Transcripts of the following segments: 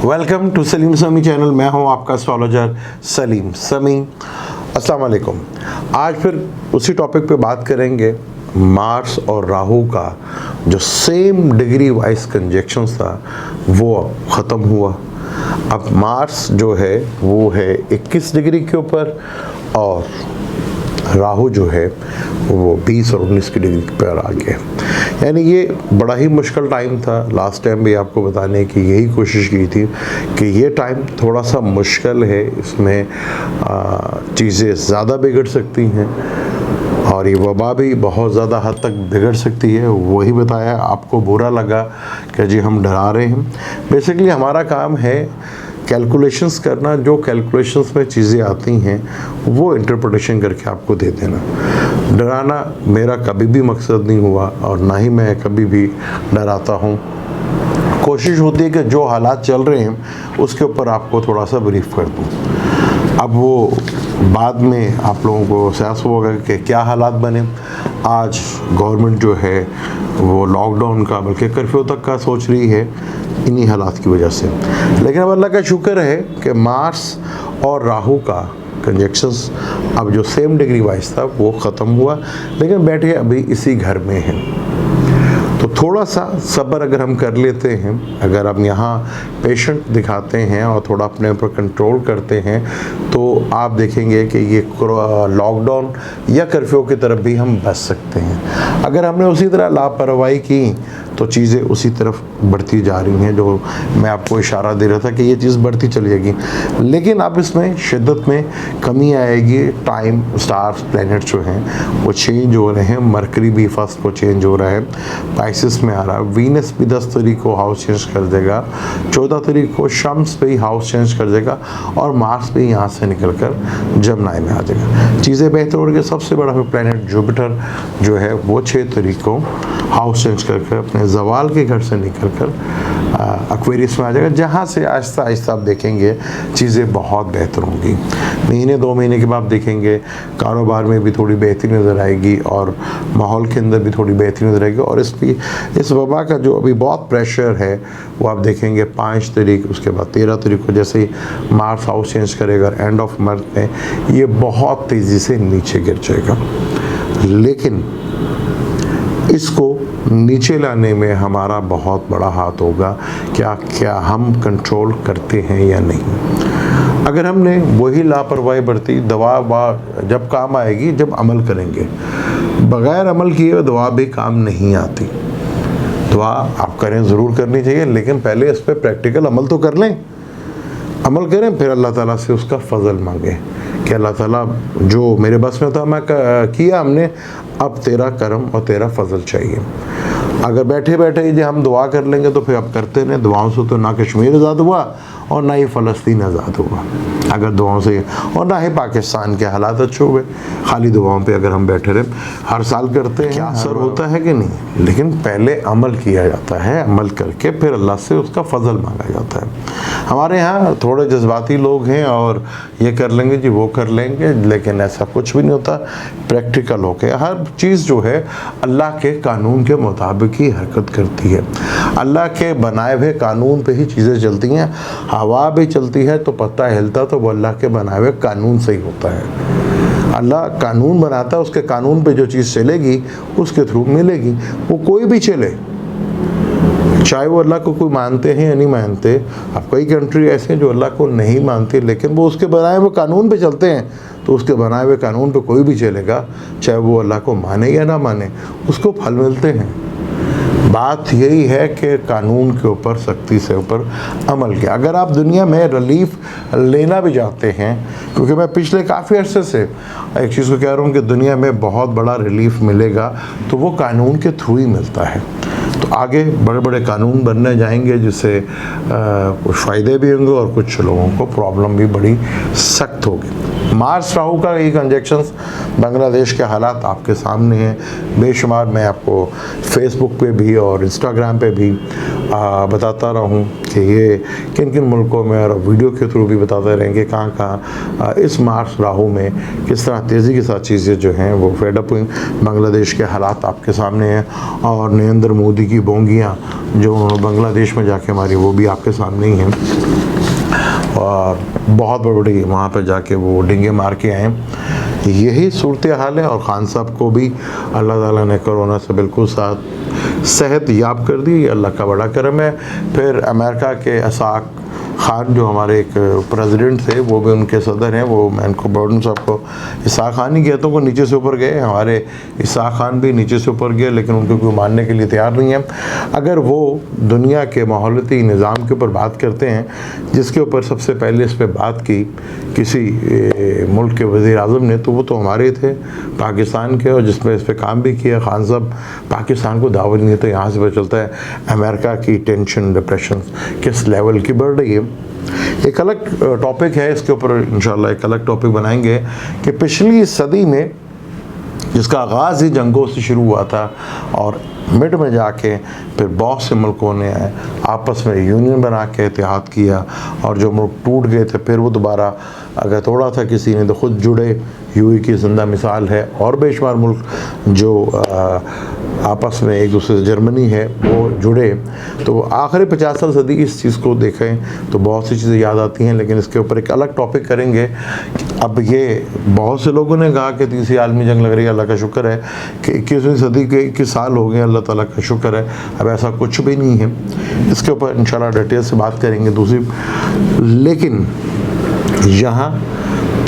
Welcome to Salim समी channel. मैं हूं आपका एस्ट्रोलॉजर सलीम समी। अस्सलाम वालेकुम। आज फिर उसी टॉपिक पे बात करेंगे। मार्स और राहु का जो सेम डिग्री वाइज कंजक्शंस था वो अब ख़त्म हुआ। अब मार्स जो है वो है 21 डिग्री के ऊपर और राहु जो है वो 20 और 19 की डिग्री पर आ गया। यानी ये बड़ा ही मुश्किल टाइम था। लास्ट टाइम भी आपको बताने की यही कोशिश की थी कि ये टाइम थोड़ा सा मुश्किल है, इसमें चीज़ें ज़्यादा बिगड़ सकती हैं और ये वबा भी बहुत ज़्यादा हद तक बिगड़ सकती है। वही बताया, आपको बुरा लगा कि जी हम डरा रहे हैं। बेसिकली हमारा काम है कैलकुलेशंस करना, जो कैलकुलेशंस में चीज़ें आती हैं वो इंटरप्रिटेशन करके आपको दे देना। डराना मेरा कभी भी मकसद नहीं हुआ और ना ही मैं कभी भी डराता हूँ। कोशिश होती है कि जो हालात चल रहे हैं उसके ऊपर आपको थोड़ा सा ब्रीफ कर दूँ। अब वो बाद में आप लोगों को एहसास होगा कि क्या हालात बने। आज गवर्नमेंट जो है वो लॉकडाउन का बल्कि कर्फ्यू तक का सोच रही है इन्हीं हालात की वजह से। लेकिन अब अल्लाह का शुक्र है कि मार्स और राहु का कंजक्शंस अब जो सेम डिग्री वाइज था वो ख़त्म हुआ, लेकिन बैठे अभी इसी घर में हैं। तो थोड़ा सा सब्र अगर हम कर लेते हैं, अगर हम यहाँ पेशेंट दिखाते हैं और थोड़ा अपने ऊपर कंट्रोल करते हैं तो आप देखेंगे कि ये लॉकडाउन या कर्फ्यू की तरफ भी हम बच सकते हैं। अगर हमने उसी तरह लापरवाही की तो चीज़ें उसी तरफ बढ़ती जा रही हैं। जो मैं आपको इशारा दे रहा था कि ये चीज़ बढ़ती चली जाएगी, लेकिन अब इसमें शिद्दत में कमी आएगी। टाइम, स्टार्स, प्लैनेट जो हैं वो चेंज हो रहे हैं। मरकरी भी फर्स्ट को चेंज हो रहा है, पाइसिस में आ रहा है। वीनस भी 10 तारीख को हाउस चेंज कर देगा, 14 तारीख को शम्स पे ही हाउस चेंज कर देगा और मार्स भी यहाँ से निकल कर जमनाई में आ जाएगा। चीज़ें बेहतर हो रही। सबसे बड़ा प्लैनेट जुपिटर जो है वो 6 तारीख को हाउस चेंज करके अपने जवाल के घर से निकल कर एक्वेरियस में आ जाएगा, जहाँ से आहिस्ता आहिस्ता आप देखेंगे चीज़ें बहुत बेहतर होंगी। महीने 2 महीने के बाद देखेंगे कारोबार में भी थोड़ी बेहतरी नज़र आएगी और माहौल के अंदर भी थोड़ी बेहतरी नज़र आएगी। और इस वबा का जो अभी बहुत प्रेशर है वो आप देखेंगे 5 तारीख, उसके बाद 13 तारीख को जैसे ही मार्स हाउस चेंज करेगा एंड ऑफ मंथ में ये बहुत तेज़ी से नीचे गिर जाएगा। लेकिन इसको नीचे लाने में हमारा बहुत बड़ा हाथ होगा। क्या हम कंट्रोल करते हैं या नहीं। अगर हमने वही लापरवाही बरती, दवा जब काम आएगी जब अमल करेंगे। बगैर अमल किए दवा भी काम नहीं आती। दुआ आप करें, ज़रूर करनी चाहिए, लेकिन पहले इस पर प्रैक्टिकल अमल तो कर लें। अमल करें, फिर अल्लाह ताला से उसका फ़ज़ल मांगे कि अल्लाह ताला जो मेरे बस में था मैं किया हमने, अब तेरा करम और तेरा फजल चाहिए। अगर बैठे बैठे ही हम दुआ कर लेंगे तो फिर अब करते रहें। दुआओं से तो ना कश्मीर आज़ाद हुआ और ना ही फ़लस्तीन आज़ाद हुआ अगर दुआओं से, और ना ही पाकिस्तान के हालात अच्छे हुए। खाली दुआओं पे अगर हम बैठे रहे, हर साल करते हैं, क्या असर होता है कि नहीं। लेकिन पहले अमल किया जाता है, अमल करके फिर अल्लाह से उसका फ़ज़ल मांगा जाता है। हमारे यहाँ थोड़े जज्बाती लोग हैं और ये कर लेंगे जी वो कर लेंगे, लेकिन ऐसा कुछ भी नहीं होता। प्रैक्टिकल होके हर चीज़ जो है अल्लाह के कानून के मुताबिक ही हरकत करती है। अल्लाह के बनाए हुए कानून पे ही चीज़ें चलती हैं। हवा भी चलती है तो पत्ता हिलता तो वो अल्लाह के बनाए हुए कानून से ही होता है। अल्लाह कानून बनाता है, उसके कानून पे जो चीज़ चलेगी उसके थ्रू मिलेगी। वो कोई भी चले, चाहे वो अल्लाह को कोई मानते हैं या नहीं मानते। अब कई कंट्री ऐसे हैं जो अल्लाह को नहीं मानती, लेकिन वो उसके बनाए हुए कानून पे चलते हैं, तो उसके बनाए हुए कानून पे कोई भी चलेगा, चाहे वो अल्लाह को माने या ना माने, उसको फल मिलते हैं। बात यही है कि कानून के ऊपर सख्ती से ऊपर अमल किया। अगर आप दुनिया में रिलीफ लेना भी चाहते हैं, क्योंकि मैं पिछले काफ़ी अरसे से एक चीज़ को कह रहा हूँ कि दुनिया में बहुत बड़ा रिलीफ मिलेगा तो वो कानून के थ्रू ही मिलता है। तो आगे बड़े बड़े कानून बनने जाएंगे जिससे कुछ फ़ायदे भी होंगे और कुछ लोगों को प्रॉब्लम भी बड़ी सख्त होगी। मार्स राहु का ये कंजक्शंस, बांग्लादेश के हालात आपके सामने हैं बेशुमार। मैं आपको फेसबुक पे भी और इंस्टाग्राम पे भी बताता रहा हूँ कि ये किन किन मुल्कों में, और वीडियो के थ्रू भी बताते रहेंगे कहाँ कहाँ इस मार्स राहु में किस तरह तेज़ी के साथ चीज़ें जो हैं वो फेडअप हुई। बांग्लादेश के हालात आपके सामने हैं, और नरेंद्र मोदी की बोंगियाँ जो उन्होंने बांग्लादेश में जाके मारी वो भी आपके सामने ही हैं। और बहुत बड़ी वहाँ पर जाके वो डिंगे मार के आए। यही सूरत हाल है। और खान साहब को भी अल्लाह ताला ने कोरोना से बिल्कुल सेहत याब कर दी, अल्लाह का बड़ा करम है। फिर अमेरिका के इसाक खान जो हमारे एक प्रेसिडेंट थे, वो भी उनके सदर हैं, वो मैं इनको बाइडेन साहब को इसाक खान ही कहता हूँ, को नीचे से ऊपर गए। हमारे इसाक खान भी नीचे से ऊपर गए, लेकिन उनको कोई मानने के लिए तैयार नहीं है। अगर वो दुनिया के माहौलती निज़ाम के ऊपर बात करते हैं, जिसके ऊपर सबसे पहले इस पर बात की किसी मुल्क के वज़ीर आज़म ने, तो वो तो हमारे थे, पाकिस्तान के, और जिसमें इस पर काम भी किया खान साहब। पाकिस्तान को दावत नहीं, तो यहाँ से पता चलता है अमेरिका की टेंशन, डिप्रेशन किस लेवल की बढ़ रही है। एक अलग टॉपिक है, इसके ऊपर इंशाल्लाह एक अलग टॉपिक बनाएंगे कि पिछली सदी में जिसका आगाज़ ही जंगों से शुरू हुआ था, और मिड में जाके फिर बहुत से मुल्कों ने आपस में यूनियन बना के इत्तेहाद किया, और जो मुल्क टूट गए थे फिर वो दोबारा अगर तोड़ा था किसी ने तो ख़ुद जुड़े। यूएई की ज़िंदा मिसाल है, और बेशुमार मुल्क जो आपस में एक दूसरे से, जर्मनी है वो जुड़े। तो आखिरी 50 सदी इस चीज़ को देखें तो बहुत सी चीज़ें याद आती हैं, लेकिन इसके ऊपर एक अलग टॉपिक करेंगे। अब ये बहुत से लोगों ने कहा कि तीसरी आलमी जंग लग रही है, अल्लाह का शुक्र है कि 21वीं सदी के 21 साल हो गए, अल्लाह ताला का शुक्र है, अब ऐसा कुछ भी नहीं है। इसके ऊपर इंशाल्लाह डिटेल से बात करेंगे दूसरी। लेकिन यहाँ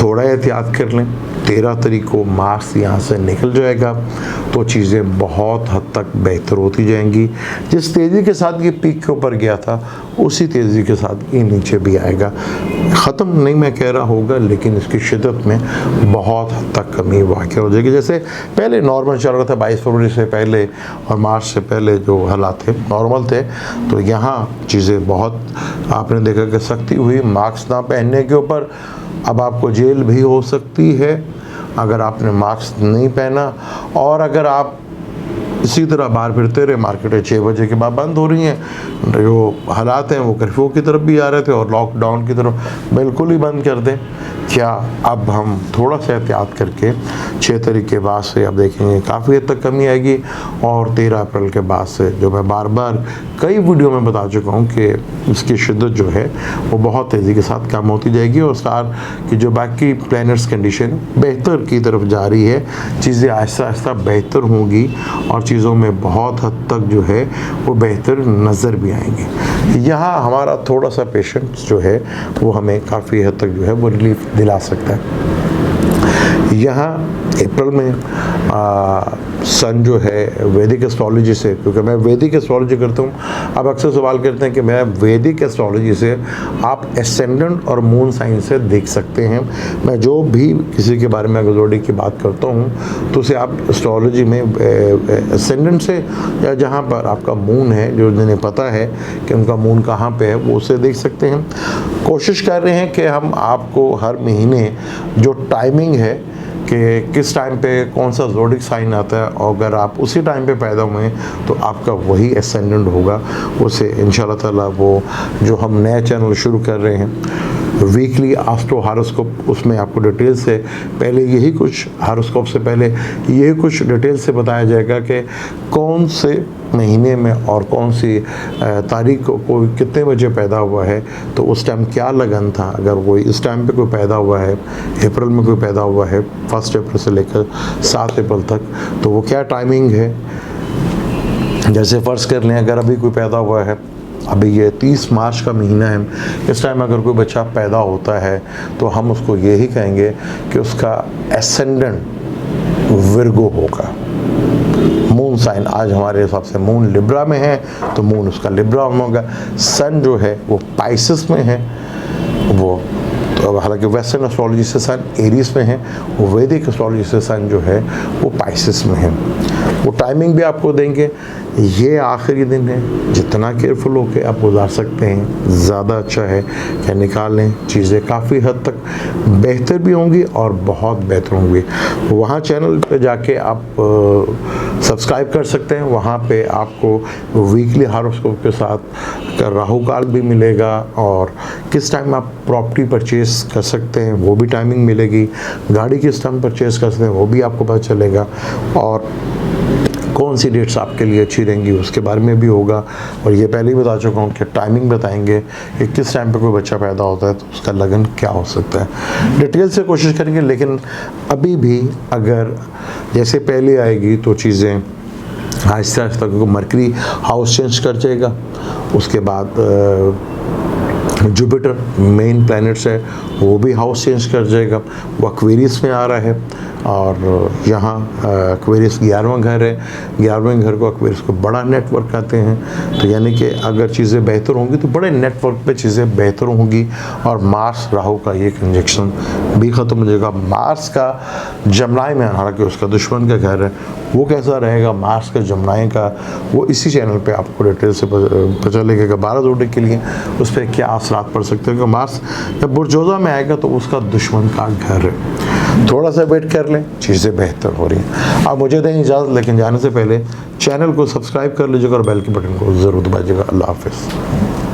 थोड़ा एहतियात कर लें, 13 तारीख को मार्स यहाँ से निकल जाएगा तो चीज़ें बहुत हद तक बेहतर होती जाएंगी। जिस तेज़ी के साथ ये पीक के ऊपर गया था, उसी तेज़ी के साथ ये नीचे भी आएगा। ख़त्म नहीं मैं कह रहा होगा, लेकिन इसकी शिद्दत में बहुत हद तक कमी वाक़ हो जाएगी। जैसे पहले नॉर्मल चल रहा था 22 फरवरी से पहले और मार्च से पहले जो हालात थे नॉर्मल थे, तो यहाँ चीज़ें बहुत आपने देखा कि सख्ती हुई। मास्क ना पहनने के ऊपर अब आपको जेल भी हो सकती है अगर आपने मास्क नहीं पहना। और अगर आप इसी तरह बाहर फिरते रहे, मार्केटें 6 बजे के बाद बंद हो रही हैं, जो हालात हैं वो कर्फ्यू की तरफ भी आ रहे थे और लॉकडाउन की तरफ बिल्कुल ही बंद कर दें। क्या अब हम थोड़ा सा एहतियात करके 6 तारीख के बाद से अब देखेंगे काफ़ी हद तक कमी आएगी, और 13 अप्रैल के बाद से जो मैं बार बार कई वीडियो में बता चुका हूँ कि इसकी शिद्दत जो है वो बहुत तेज़ी के साथ कम होती जाएगी, और स्टार की जो बाकी प्लैनेट्स कंडीशन बेहतर की तरफ जा रही है, चीज़ें आहिस्ता आहिस्ता बेहतर होंगी और चीज़ों में बहुत हद तक जो है वो बेहतर नज़र भी आएंगे। यहाँ हमारा थोड़ा सा पेशेंस जो है वो हमें काफ़ी हद तक जो है वो रिलीफ दिला सकता है। यहाँ अप्रैल में सन जो है वैदिक एस्ट्रोलॉजी से, क्योंकि मैं वैदिक एस्ट्रोलॉजी करता हूँ, अब अक्सर सवाल करते हैं कि मैं वैदिक एस्ट्रोलॉजी से आप एसेंडेंट और मून साइन से देख सकते हैं। मैं जो भी किसी के बारे में अगर जोड़ी की बात करता हूँ तो उसे आप एस्ट्रोलॉजी में एसेंडेंट से, या जहाँ पर आपका मून है, जो जिन्हें पता है कि उनका मून कहाँ पे है, वो उसे देख सकते हैं। कोशिश कर रहे हैं कि हम आपको हर महीने जो टाइमिंग है कि किस टाइम पे कौन सा ज़ोडिक साइन आता है, और अगर आप उसी टाइम पे पैदा हुए हैं तो आपका वही एसेंडेंट होगा। उसे इंशाल्लाह ताला वो जो हम नया चैनल शुरू कर रहे हैं वीकली एस्ट्रो हॉरोस्कोप, उसमें आपको डिटेल से पहले यही कुछ हॉरोस्कोप से पहले यही कुछ डिटेल से बताया जाएगा कि कौन से महीने में और कौन सी तारीख को कोई कितने बजे पैदा हुआ है, तो उस टाइम क्या लगन था। अगर वो इस टाइम पे कोई पैदा हुआ है, अप्रैल में कोई पैदा हुआ है 1 अप्रैल से लेकर 7 अप्रैल तक, तो वो क्या टाइमिंग है। जैसे फ़र्ज़ कर लें अगर अभी कोई पैदा हुआ है, अभी ये 30 मार्च का महीना है, इस टाइम अगर कोई बच्चा पैदा होता है तो हम उसको यही कहेंगे कि उसका एसेंडेंट विर्गो होगा। मून साइन आज हमारे हिसाब से मून लिब्रा में है तो मून उसका लिब्रा होगा। सन जो है वो पाइसेस में है, वो तो हालांकि वेस्टर्न एस्ट्रोलॉजी से सन एरीज में है, वो वैदिक एस्ट्रोलॉजी से सन जो है वो पाइसेस में है। वो टाइमिंग भी आपको देंगे। ये आखिरी दिन है, जितना केयरफुल होकर आप गुजार सकते हैं ज़्यादा अच्छा है कि निकालें। चीज़ें काफ़ी हद तक बेहतर भी होंगी और बहुत बेहतर होंगी। वहाँ चैनल पे जाके आप सब्सक्राइब कर सकते हैं। वहाँ पे आपको वीकली हॉरोस्कोप के साथ राहु काल भी मिलेगा और किस टाइम आप प्रॉपर्टी परचेज़ कर सकते हैं वो भी टाइमिंग मिलेगी। गाड़ी किस टाइम परचेज़ कर सकते हैं वो भी आपको पता चलेगा, और कौन सी डेट्स आपके लिए अच्छी रहेंगी उसके बारे में भी होगा। और ये पहले ही बता चुका हूँ कि टाइमिंग बताएंगे कि किस टाइम पे कोई बच्चा पैदा होता है तो उसका लगन क्या हो सकता है। डिटेल से कोशिश करेंगे, लेकिन अभी भी अगर जैसे पहले आएगी तो चीज़ें आहिस्ता आहिस्ता, क्योंकि मरकरी हाउस चेंज कर जाएगा। उसके बाद जुपिटर मेन प्लैनेट्स है वो भी हाउस चेंज कर जाएगा, वो एक्वेरियस में आ रहा है। और यहाँ एक्वेरियस 11वां घर है, 11वें घर को एक्वेरियस को बड़ा नेटवर्क कहते हैं। तो यानी कि अगर चीज़ें बेहतर होंगी तो बड़े नेटवर्क पे चीज़ें बेहतर होंगी। और मार्स राहु का ये कंजक्शन भी ख़त्म हो जाएगा। मार्स का जमनाई में, हालांकि उसका दुश्मन का घर है, वो कैसा रहेगा मार्स का जमनाई का, वो इसी चैनल पे आपको डिटेल से पता चलेगा। 12 जोड़े के लिए उस पर क्या असरात पड़ सकते हैं, क्योंकि मार्स जब बुर्जोजा में आएगा तो उसका दुश्मन का घर है। थोड़ा सा वेट कर लें, चीज़ें बेहतर हो रही हैं। अब मुझे दें इजाज़त, लेकिन जाने से पहले चैनल को सब्सक्राइब कर लीजिएगा और बेल के बटन को ज़रूर दबाइएगा। अल्लाह हाफ़िज़।